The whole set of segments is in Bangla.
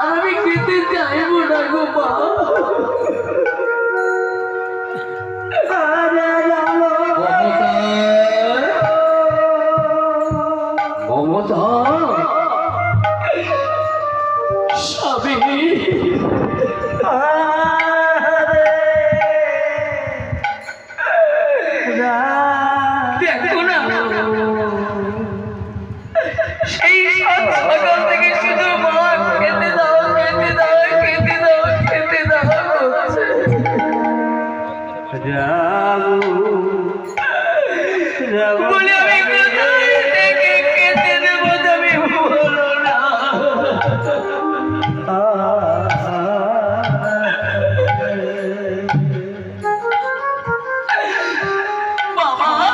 আমি খেতে চাইবো না গো মা। মমতা স্বামী দেখো না সেই সকাল থেকে শুধু মা খেতে দাও খেতে দাও খেতে দাও খেতে দাও করছে। বলে আমি কোথায় থেকে খেতে দেবো তুমি বলো না। বাবা বাবা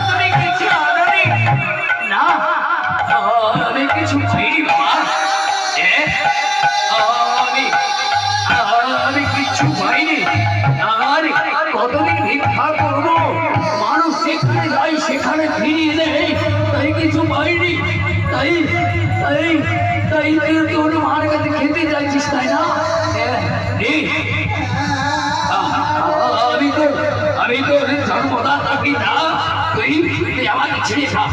তুমি কিছু আনোনি? না আমি কিছু খাইনি বাবা। আমি কিচ্ছু পাইনি। আর কতদিন ভিক্ষা করবো? মানুষ যেখানে যায় সেখানে ফিরিয়ে দেয়, তাই কিছু পাইনি। তাই তাই তাই তুই ওর মার কাছে খেতে চাইছিস তাই না? আমি তো জন্মদাতা পিতা, তুই আমাকে ছেড়ে খা।